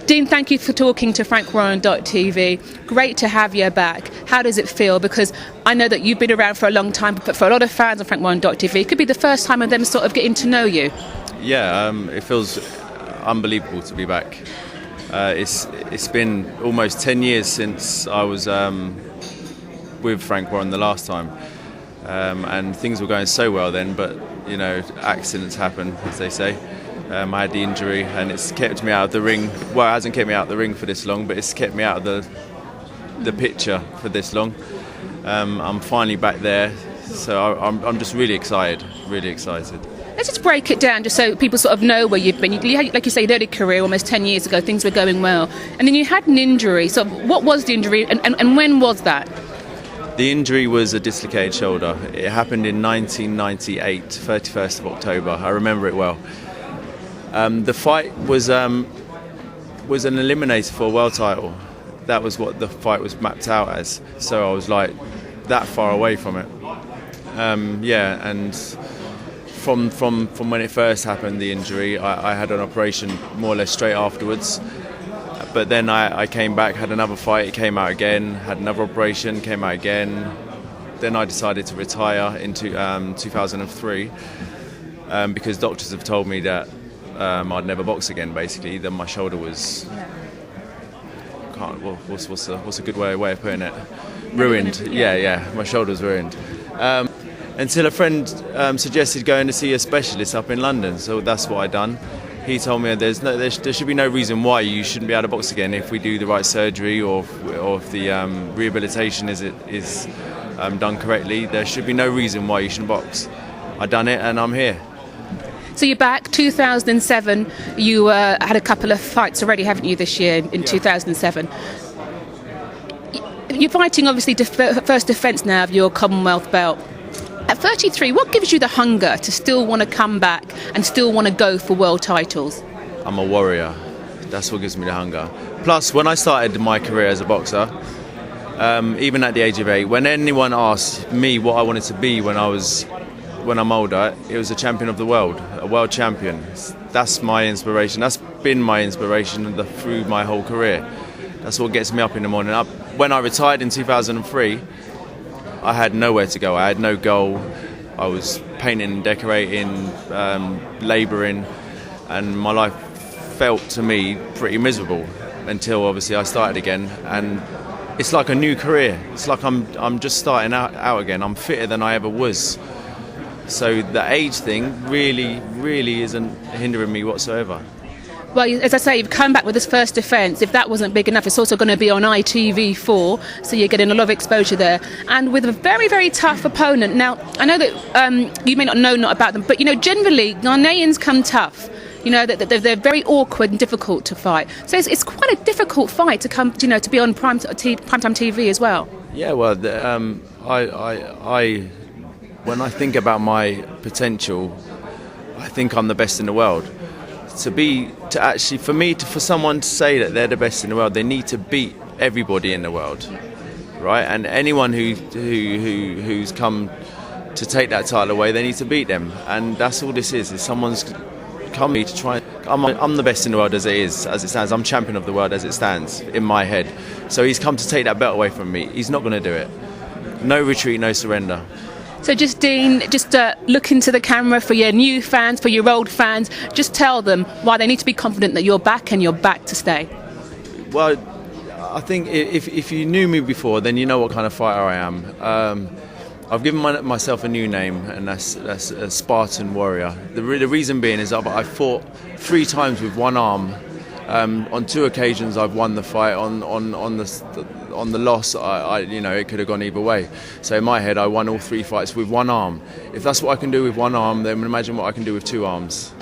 Dean, thank you for talking to FrankWarren.tv. Great to have you back. How does it feel? Because I know that you've been around for a long time, but for a lot of fans of FrankWarren.tv, it could be the first time of them sort of getting to know you. Yeah, it feels unbelievable to be back. It's been almost 10 years since I was with Frank Warren the last time, and things were going so well then, but you know, accidents happen, as they say. I had the injury and it's kept me out of the ring. Well, it hasn't kept me out of the ring for this long, but it's kept me out of the picture for this long. I'm finally back there, so I'm just really excited, really excited. Let's just break it down just so people sort of know where you've been. You had, like you say, your early career almost 10 years ago, things were going well. And then you had an injury. So what was the injury and when was that? The injury was a dislocated shoulder. It happened in 1998, 31st of October. I remember it well. The fight was an eliminator for a world title. That was what the fight was mapped out as. So I was like that far away from it. And from when it first happened, the injury, I had an operation more or less straight afterwards. But then I came back, had another fight, it came out again, had another operation, came out again. Then I decided to retire in 2003 because doctors have told me that I'd never box again, basically. Then my shoulder was, what's a good way of putting it? Ruined. Yeah, my shoulder's ruined. Until a friend suggested going to see a specialist up in London, so that's what I done. He told me there should be no reason why you shouldn't be able to box again if we do the right surgery or if the rehabilitation is done correctly. There should be no reason why you shouldn't box. I done it and I'm here. So you're back, 2007. You had a couple of fights already, haven't you, this year in 2007? You're fighting, obviously, first defence now of your Commonwealth belt. At 33, what gives you the hunger to still want to come back and still want to go for world titles? I'm a warrior. That's what gives me the hunger. Plus, when I started my career as a boxer, even at the age of 8, when anyone asked me what I wanted to be when I'm older, it was a champion of the world, a world champion. That's my inspiration. That's been my inspiration through my whole career. That's what gets me up in the morning. When I retired in 2003, I had nowhere to go. I had no goal. I was painting, decorating, labouring, and my life felt to me pretty miserable until obviously I started again. And it's like a new career. It's like I'm just starting out again. I'm fitter than I ever was. So the age thing really isn't hindering me whatsoever. Well, as I say, you've come back with this first defence. If that wasn't big enough, it's also going to be on ITV4, so you're getting a lot of exposure there. And with a very, very tough opponent. Now, I know that you may not know about them, but, you know, generally, Ghanaians come tough. You know, they're very awkward and difficult to fight. So it's quite a difficult fight to come, you know, to be on primetime TV as well. Yeah, well, when I think about my potential, I think I'm the best in the world. For someone to say that they're the best in the world, they need to beat everybody in the world, right? And anyone who's come to take that title away, they need to beat them. And that's all this is someone's come to try. I'm the best in the world as it stands. I'm champion of the world as it stands in my head. So he's come to take that belt away from me. He's not going to do it. No retreat, no surrender. So just, Dean, look into the camera for your new fans, for your old fans. Just tell them why they need to be confident that you're back and you're back to stay. Well, I think if you knew me before, then you know what kind of fighter I am. I've given myself a new name, and that's a Spartan warrior. The reason being is I fought 3 times with one arm. On 2 occasions I've won the fight. On the loss, it could have gone either way. So in my head, I won all 3 fights with one arm. If that's what I can do with one arm, then imagine what I can do with 2 arms.